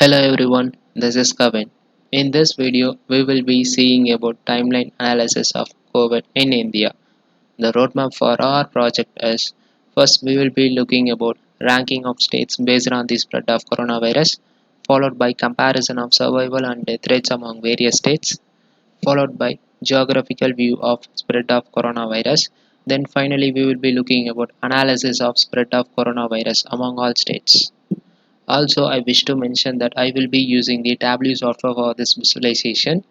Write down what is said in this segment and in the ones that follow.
Hello everyone, this is Kevin. In this video, we will be seeing about timeline analysis of COVID in India. The roadmap for our project is: first we will be looking about ranking of states based on the spread of coronavirus, followed by comparison of survival and death rates among various states, followed by geographical view of spread of coronavirus. Then finally we will be looking about analysis of spread of coronavirus among all states. Also, I wish to mention that I will be using the Tableau software for this visualization.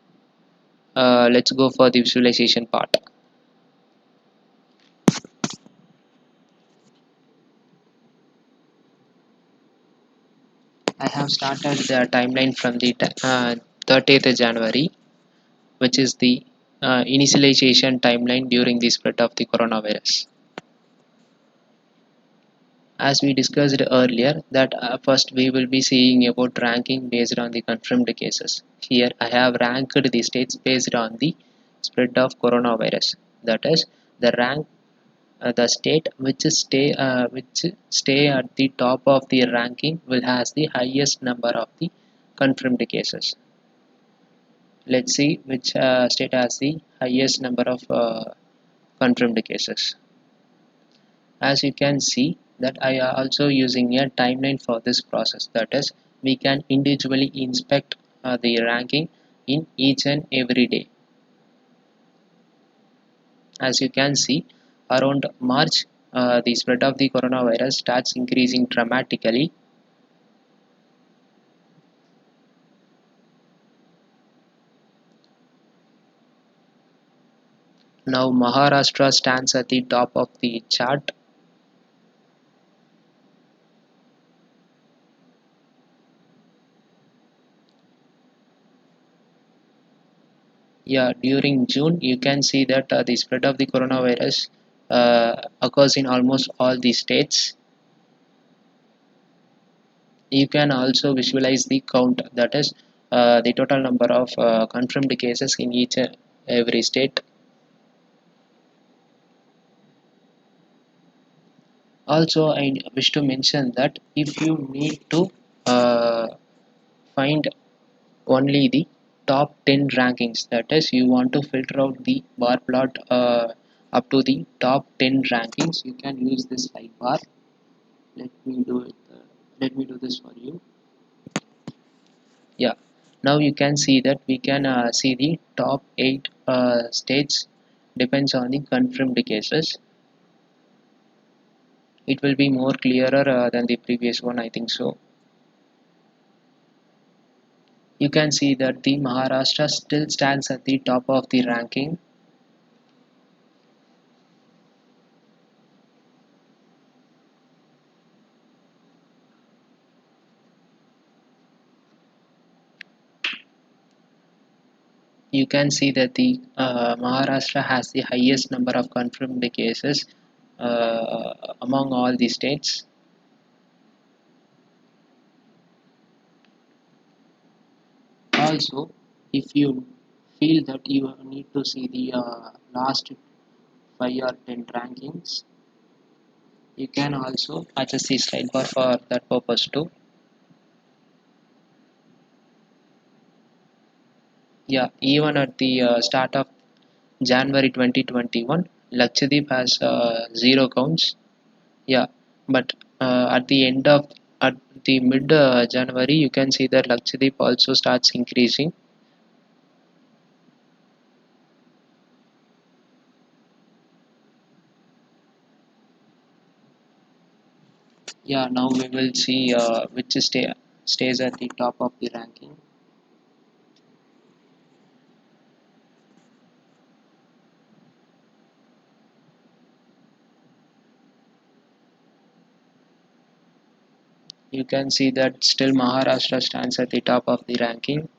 Let's go for the visualization part. I have started the timeline from the 30th January, which is the initialization timeline during the spread of the coronavirus. As we discussed earlier, that first we will be seeing about ranking based on the confirmed cases. Here I have ranked the states based on the spread of coronavirus. That is, the rank the state which stay at the top of the ranking will has the highest number of the confirmed cases. Let's see which state has the highest number of confirmed cases. As you can see that I am also using a timeline for this process. That is, we can individually inspect the ranking in each and every day. As you can see, around March, the spread of the coronavirus starts increasing dramatically. Now Maharashtra stands at the top of the chart. Yeah, during June, you can see that the spread of the coronavirus occurs in almost all the states. You can also visualize the count, that is, the total number of confirmed cases in each every state. Also, I wish to mention that if you need to find only the top 10 rankings, that is, you want to filter out the bar plot up to the top 10 rankings, you can use this sidebar. Let me do it. Let me do this for you. Yeah, now you can see that we can see the top 8 states depends on the confirmed cases. It will be more clearer than the previous one, I think so. You can see that the Maharashtra still stands at the top of the ranking. You can see that the Maharashtra has the highest number of confirmed cases among all the states. Also, if you feel that you need to see the last 5 or 10 rankings, you can also adjust the sidebar for that purpose too. Yeah, even at the start of January 2021, Lakshadweep has 0 counts. Yeah, but at the mid January, you can see that Lakshadweep also starts increasing. Yeah, now we will see which stays at the top of the ranking. You can see that still Maharashtra stands at the top of the ranking.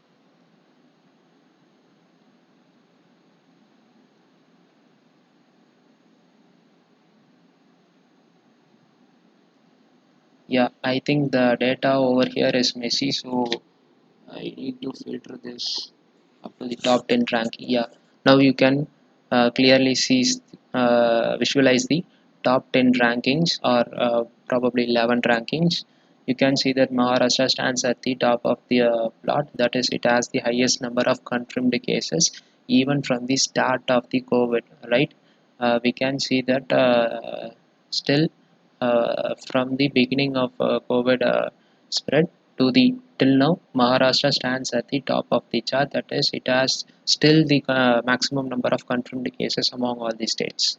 Yeah, I think the data over here is messy, so I need to filter this up to the top 10 ranking. Yeah, now you can clearly see visualize the top 10 rankings or probably 11 rankings. You can see that Maharashtra stands at the top of the plot. That is, it has the highest number of confirmed cases even from the start of the COVID. Right? We can see that still from the beginning of COVID spread to the till now, Maharashtra stands at the top of the chart. That is, it has still the maximum number of confirmed cases among all the states.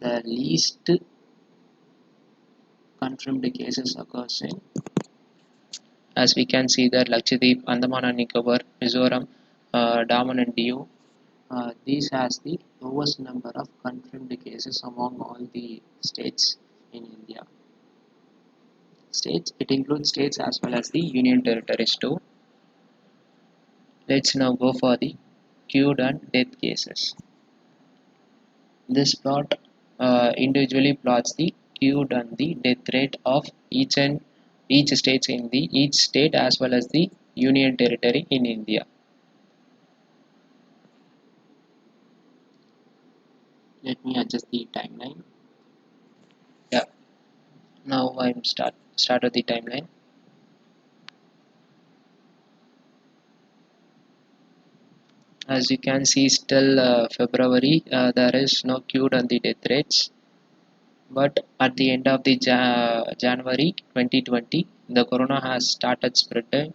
The least confirmed cases occurs in, as we can see that Lakshadweep, Andaman and Nicobar, Mizoram, Daman and Diu, these has the lowest number of confirmed cases among all the states in India. States, it includes states as well as the union territories too. Let's now go for the queued and death cases. This plot individually plots the queued and the death rate of each state in the each state as well as the union territory in India. Let me adjust the timeline. Yeah, now I'm started the timeline. As you can see, still February, there is no queued on the death rates. But at the end of the January 2020, the corona has started spreading.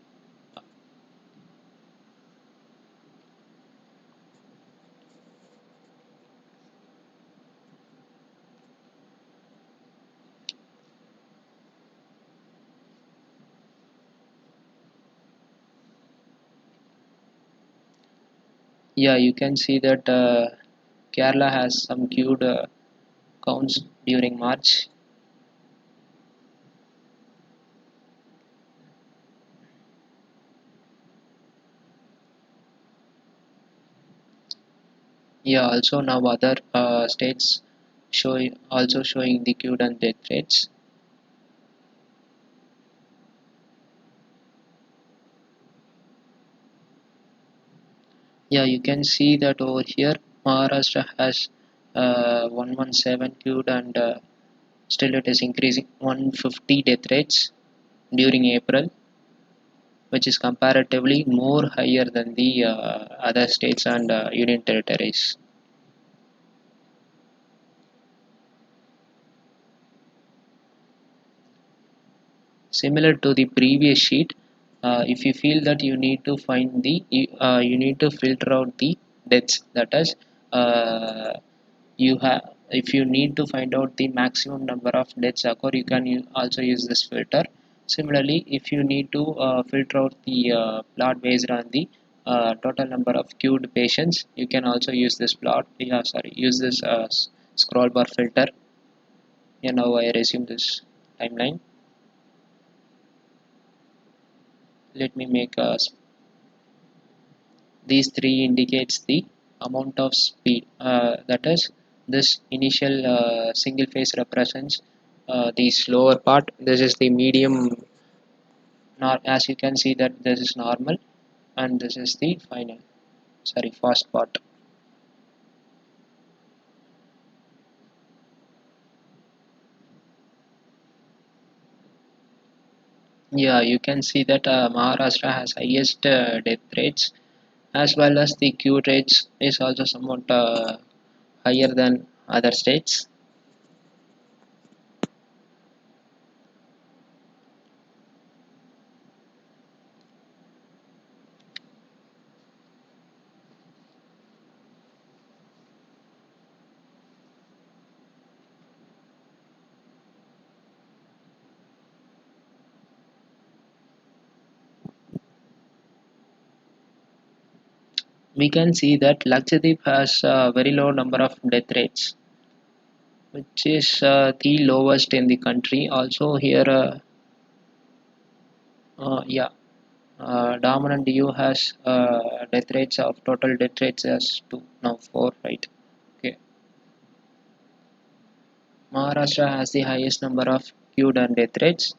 Yeah, you can see that Kerala has some queued counts during March. Yeah, also now other states showing the queued and death rates. Yeah, you can see that over here Maharashtra has 117 queued and still it is increasing 150 death rates during April, which is comparatively more higher than the other states and union territories. Similar to the previous sheet, if you feel that you need to find the you need to filter out the deaths. That is, uh, you have if you need to find out the maximum number of deaths occur, you can also use this filter. Similarly, if you need to filter out the plot based on the total number of queued patients, you can also use this plot. Yeah, sorry, use this scroll bar filter. Yeah, now I resume this timeline. Let me make a these three indicates the amount of speed, that is, this initial single phase represents the slower part. This is the medium, as you can see that this is normal, and this is the final, sorry, fast part. Yeah, you can see that Maharashtra has highest death rates, as well as the cure rates is also somewhat higher than other states. We can see that Lakshadweep has a very low number of death rates, which is the lowest in the country. Also here, yeah, Daman and Diu has death rates of total death rates as two, now four, right? Okay. Maharashtra has the highest number of queued and death rates.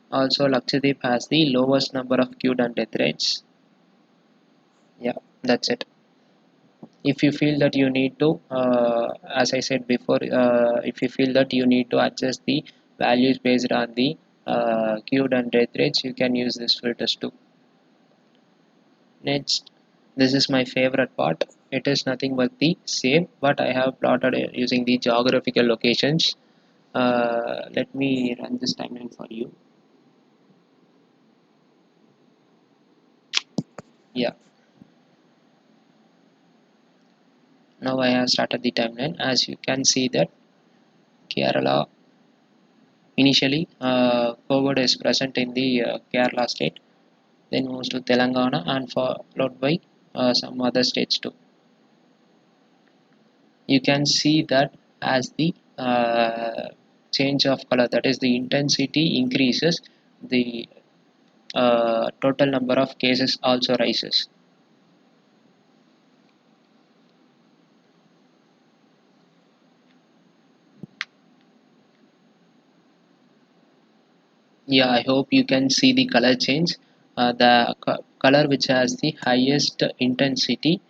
Also, Lakshadweep has the lowest number of queued and death rates. Yeah, that's it. If you feel that you need to, as I said before, if you feel that you need to adjust the values based on the queued and death rates, you can use this filters too. Next, this is my favorite part. It is nothing but the same, but I have plotted it using the geographical locations. Let me run this timeline for you. Yeah, now I have started the timeline. As you can see that Kerala initially forward is present in the Kerala state, then moves to Telangana and followed by some other states too. You can see that as the change of color, that is the intensity increases, the total number of cases also rises. Yeah, I hope you can see the color change. The color which has the highest intensity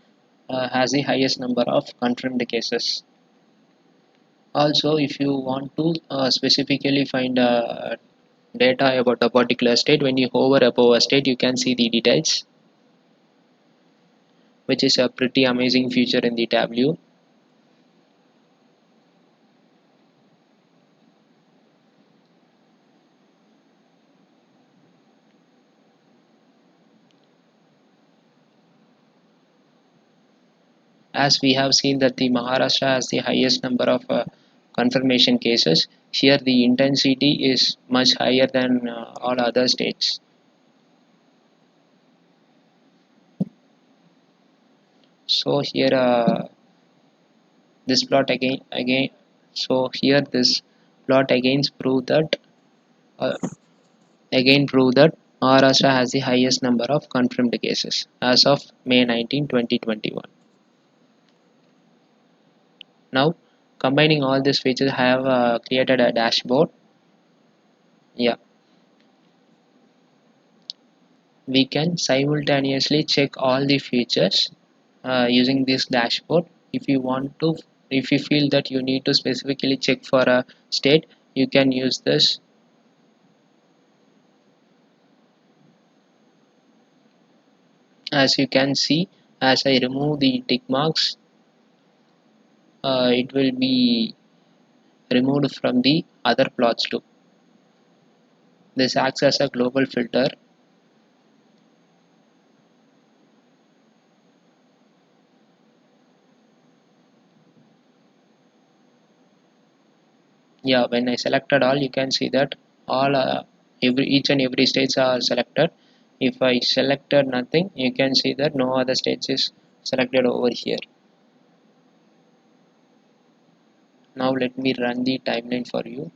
has the highest number of confirmed cases. Also, if you want to specifically find data about a particular state, when you hover above a state, you can see the details, which is a pretty amazing feature in the Tableau. As we have seen that the Maharashtra has the highest number of confirmation cases, here the intensity is much higher than all other states. So here this plot again. So here this plot uh, again prove that Maharashtra has the highest number of confirmed cases as of May 19, 2021. Now, combining all these features, I have created a dashboard. Yeah, we can simultaneously check all the features using this dashboard. If you want to, if you feel that you need to specifically check for a state, you can use this. As you can see, as I remove the tick marks, it will be removed from the other plots too. This acts as a global filter. Yeah, when I selected all, you can see that all every each and every states are selected. If I selected nothing, you can see that no other states is selected over here. Now let me run the timeline for you.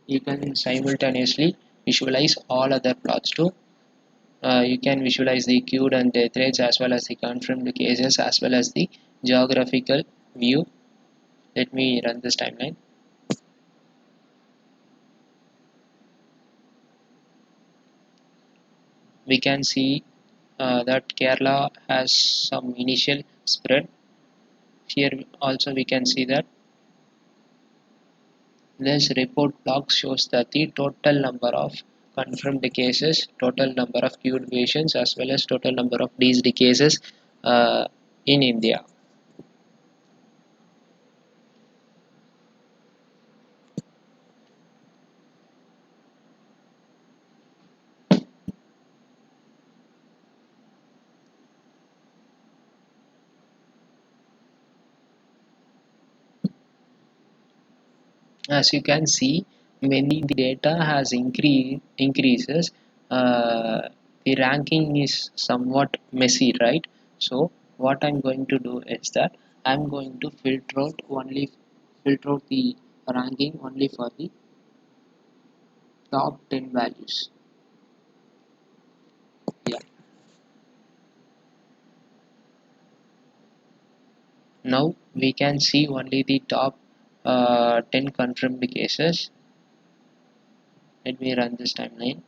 You can simultaneously visualize all other plots too. You can visualize the queued and death rates as well as the confirmed cases as well as the geographical view. Let me run this timeline. We can see that Kerala has some initial spread. Here also we can see that this report log shows that the total number of confirmed cases, total number of queued patients as well as total number of deceased cases in India. As you can see, when the data has increases, the ranking is somewhat messy, right? So what I'm going to do is that I'm going to filter out the ranking only for the top 10 values. Yeah. Now we can see only the top 10 confirmed cases. Let me run this timeline.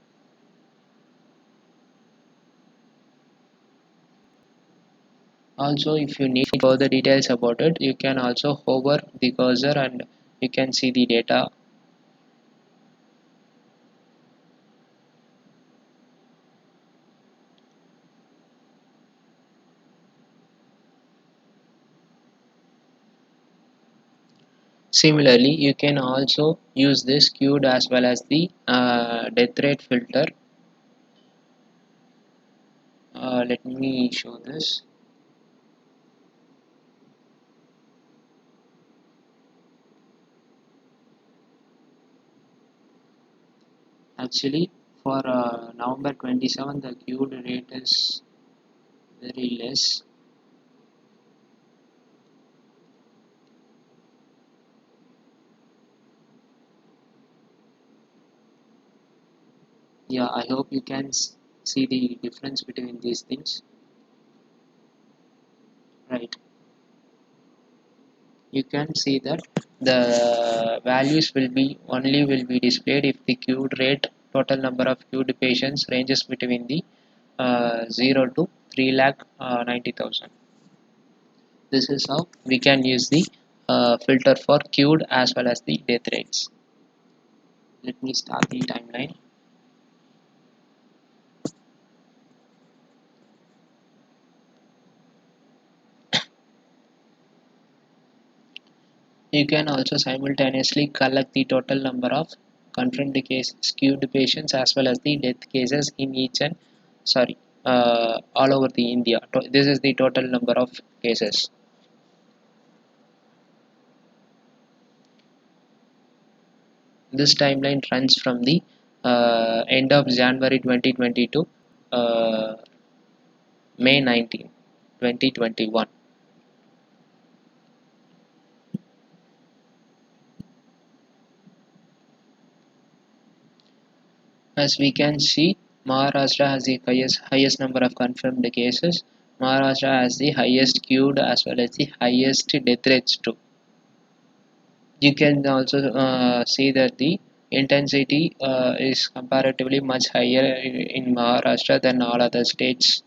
Also, if you need further details about it, you can also hover the cursor and you can see the data. Similarly, you can also use this queued as well as the death rate filter. Let me show this. Actually, for November 27, the queued rate is very less. Yeah, I hope you can see the difference between these things. Right. You can see that the values will be displayed if the queued rate total number of queued patients ranges between the 0 to 3 lakh 90,000. This is how we can use the filter for queued as well as the death rates. Let me start the timeline. You can also simultaneously collect the total number of confirmed cases, queued patients as well as the death cases in each and sorry all over the India. This is the total number of cases. This timeline runs from the end of January 2020 to May 19, 2021. As we can see, Maharashtra has the highest number of confirmed cases. Maharashtra has the highest queued as well as the highest death rates too. You can also see that the intensity is comparatively much higher in Maharashtra than all other states.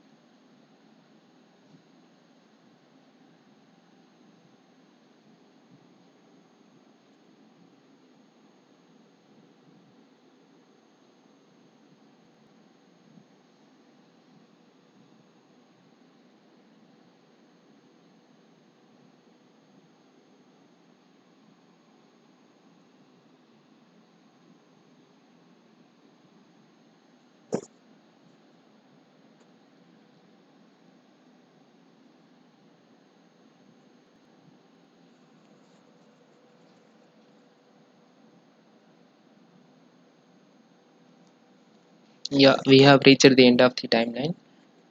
Yeah, we have reached the end of the timeline,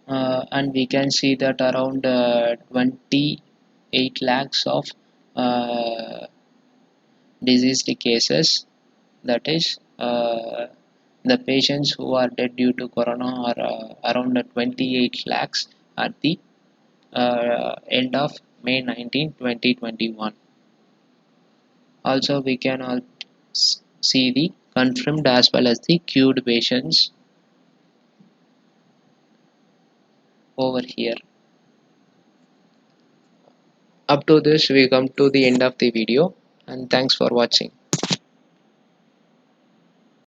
and we can see that around 28 lakhs of uh, diseased cases, that is the patients who are dead due to corona are around 28 lakhs at the end of May 19, 2021. Also, we can all see the confirmed as well as the queued patients over here. Up to this, we come to the end of the video, and thanks for watching.